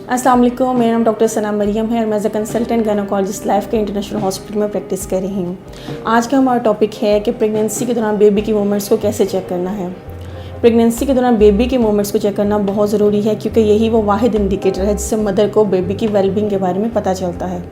अस्सलाम वालेकुम, मेरा नाम डॉक्टर सना मरियम है और मैं as a consultant gynaecologist life के इंटरनेशनल हॉस्पिटल में प्रैक्टिस कर रही हूँ। आज का हमारा टॉपिक है कि प्रेगनेंसी के दौरान बेबी की मूवमेंट्स को कैसे चेक करना है। प्रेगनेंसी के दौरान बेबी के मूवमेंट्स को चेक करना बहुत ज़रूरी है, क्योंकि यही वो वाहिद इंडिकेटर है जिससे मदर को बेबी की वेलबींग के बारे में पता चलता है।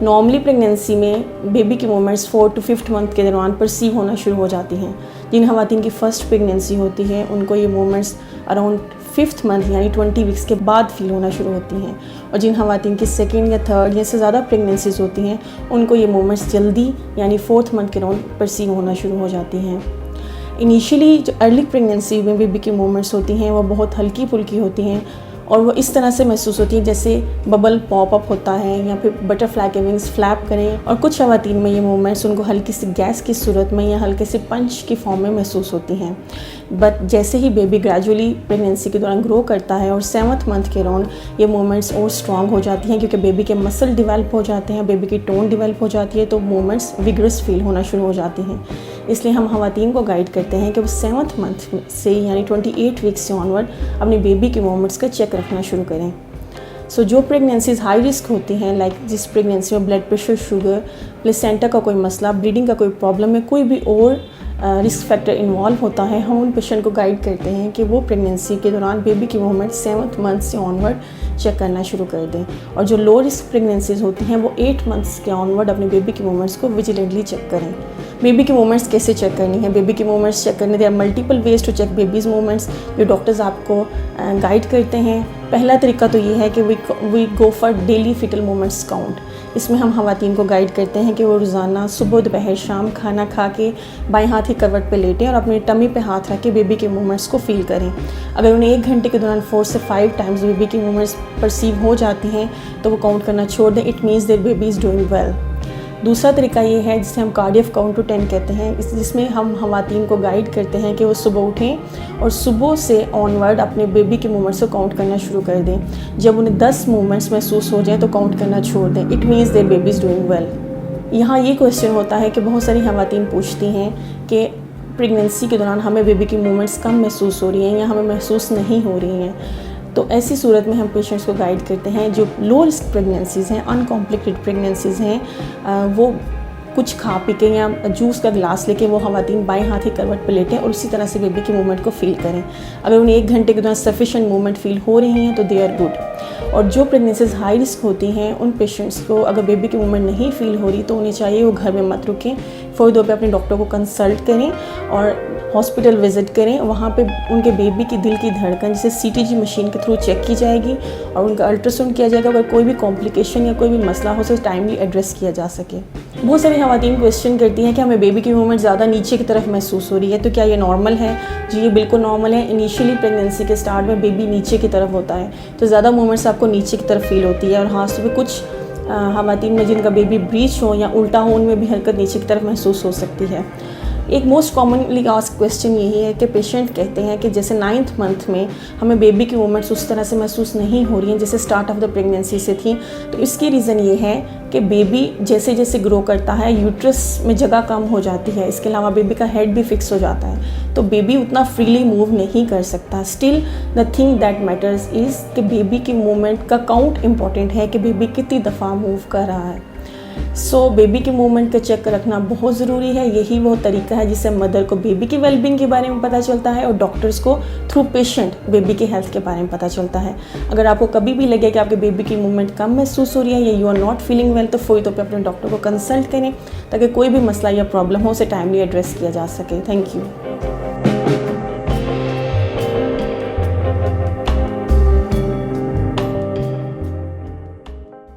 नॉर्मली प्रेगनेंसी में बेबी की मूवमेंट्स 4 to 5 मंथ के दौरान परसीव होना शुरू हो जाती हैं। जिन खवातीन की फ़र्स्ट प्रेगनेंसी होती है उनको ये मूवमेंट्स अराउंड 5th मंथ यानी 20 वीक्स के बाद फील होना शुरू होती हैं, और जिन खवातीन की 2nd या 3rd या से ज़्यादा प्रेगनेंसीज होती हैं उनको ये मूवमेंट्स जल्दी यानी 4th मंथ के दौरान परसीव होना शुरू हो जाती हैं। इनिशियली जो अर्ली प्रेगनेंसी में बेबी की मूवमेंट्स होती हैं वो बहुत हल्की फुल्की होती हैं और वो इस तरह से महसूस होती है जैसे बबल पॉप अप होता है या फिर बटरफ्लाई के विंग्स फ्लैप करें, और कुछ खवातीन में ये मूवमेंट्स उनको हल्की सी गैस की सूरत में या हल्के से पंच की फॉर्म में महसूस होती हैं। बट जैसे ही बेबी ग्रेजुअली प्रेगनेंसी के दौरान ग्रो करता है और 7th मंथ के अराउंड ये मूवमेंट्स और स्ट्रॉन्ग हो जाती हैं, क्योंकि बेबी के मसल डिवेल्प हो जाते हैं, बेबी की टोन डिवेल्प हो जाती है, तो मूवमेंट्स विगरस फील होना शुरू हो जाती हैं। इसलिए हम खवातीन को गाइड करते हैं कि वो 7th मंथ से यानी 28 वीक्स से ऑनवर्ड अपनी बेबी के मूवमेंट्स का चेक रखना शुरू करें। जो प्रेगनेंसीज हाई रिस्क होती हैं, लाइक जिस प्रेगनेंसी में ब्लड प्रेशर, शुगर, प्लेसेंटा का कोई मसला, ब्लीडिंग का कोई प्रॉब्लम है, कोई भी और रिस्क फैक्टर इन्वॉल्व होता है, हम उन पेशेंट को गाइड करते हैं कि वो प्रेगनेंसी के दौरान बेबी की मूवमेंट 7th मंथ से ऑनवर्ड चेक करना शुरू कर दें। और जो लो रिस्क प्रेगनेंसीज होती हैं वो 8 मंथ्स के ऑनवर्ड अपने बेबी की मूवमेंट्स को विजिलेंटली चेक करें। बेबी की मूवमेंट्स कैसे चेक करनी है? बेबी की मूवमेंट्स चेक करने, there are multiple ways to check baby's movements जो डॉक्टर्स आपको गाइड करते हैं। पहला तरीका तो ये है कि we go for daily fetal movements count. इसमें हम खवातीन को गाइड करते हैं कि वो रोज़ाना सुबह, दोपहर, शाम खाना खा के बाएं हाथ की करवट पे लेटें और अपनी टमी पे हाथ रख के बेबी के मूवमेंट्स को फील करें। अगर उन्हें 1 घंटे के दौरान 4 से 5 टाइम्स बेबी की मूवमेंट्स परसीव हो जाती हैं तो वो काउंट करना छोड़ दें। It means their baby is doing well. दूसरा तरीका ये है जिसे हम कार्डियक काउंट टू 10 कहते हैं, जिसमें हम खवातीन को गाइड करते हैं कि वो सुबह उठें और सुबह से ऑनवर्ड अपने बेबी के मूवमेंट्स को काउंट करना शुरू कर दें। जब उन्हें 10 मूवमेंट्स महसूस हो जाए तो काउंट करना छोड़ दें। It means their baby is doing well. यहाँ ये क्वेश्चन होता है कि बहुत सारी खवातीन पूछती हैं कि प्रेगनेंसी के दौरान हमें बेबी की मूवमेंट्स कम महसूस हो रही हैं या हमें महसूस नहीं हो रही हैं। तो ऐसी सूरत में हम पेशेंट्स को गाइड करते हैं जो लो रिस्क प्रेगनेंसीज़ हैं, अनकॉम्प्लिकेटेड प्रेगनेंसीज़ हैं, वो कुछ खा पी के या जूस का गिलास लेके वो खवातीन बाएं हाथ की करवट पर लेटें और उसी तरह से बेबी के मूवमेंट को फील करें। अगर उन्हें 1 घंटे के दौरान सफिशेंट मूवमेंट फील हो रही हैं तो दे आर गुड। और जो प्रेगनेंसीज हाई रिस्क होती हैं उन पेशेंट्स को अगर बेबी की मूवमेंट नहीं फील हो रही तो उन्हें चाहिए वो घर में मत रुकें, फ़ौरन पे अपने डॉक्टर को कंसल्ट करें और हॉस्पिटल विज़िट करें। वहाँ पे उनके बेबी की दिल की धड़कन जिसे CTG मशीन के थ्रू चेक की जाएगी और उनका अल्ट्रासाउंड किया जाएगा। अगर कोई भी कॉम्प्लिकेशन या कोई भी मसला हो उसे टाइमली एड्रेस किया जा सके। बहुत सारी खवातीन क्वेश्चन करती हैं कि हमें बेबी की मूवमेंट ज़्यादा नीचे की तरफ महसूस हो रही है, तो क्या ये नॉर्मल है? जी, ये बिल्कुल नॉर्मल है। इनिशियली प्रेगनेंसी के स्टार्ट में बेबी नीचे की तरफ होता है, तो ज़्यादा मूवमेंट्स आपको नीचे की तरफ फील होती है। और हाँ, सुबह कुछ खवातीन में जिनका बेबी ब्रीच हो या उल्टा हो उनमें भी हरकत नीचे की तरफ महसूस हो सकती है। एक मोस्ट कॉमनली आस्क्ड क्वेश्चन यही है कि पेशेंट कहते हैं कि जैसे 9th मंथ में हमें बेबी की मूवमेंट्स उस तरह से महसूस नहीं हो रही हैं जैसे स्टार्ट ऑफ द प्रेगनेंसी से थी। तो इसकी रीज़न ये है कि बेबी जैसे जैसे ग्रो करता है यूट्रस में जगह कम हो जाती है। इसके अलावा बेबी का हेड भी फिक्स हो जाता है, तो बेबी उतना फ्रीली मूव नहीं कर सकता। Still the thing that matters is कि बेबी की मूवमेंट का काउंट इम्पॉर्टेंट है कि बेबी कितनी दफ़ा मूव कर रहा है। बेबी की मूवमेंट का चेक रखना बहुत ज़रूरी है। यही वो तरीका है जिससे मदर को बेबी की वेलबींग के बारे में पता चलता है और डॉक्टर्स को थ्रू पेशेंट बेबी के हेल्थ के बारे में पता चलता है। अगर आपको कभी भी लगे कि आपके बेबी की मूवमेंट कम महसूस हो रही है या you are not feeling well, तो फ़ौरन पे अपने डॉक्टर को कंसल्ट करें ताकि कोई भी मसला या प्रॉब्लम हो उसे टाइमली एड्रेस किया जा सके। Thank you.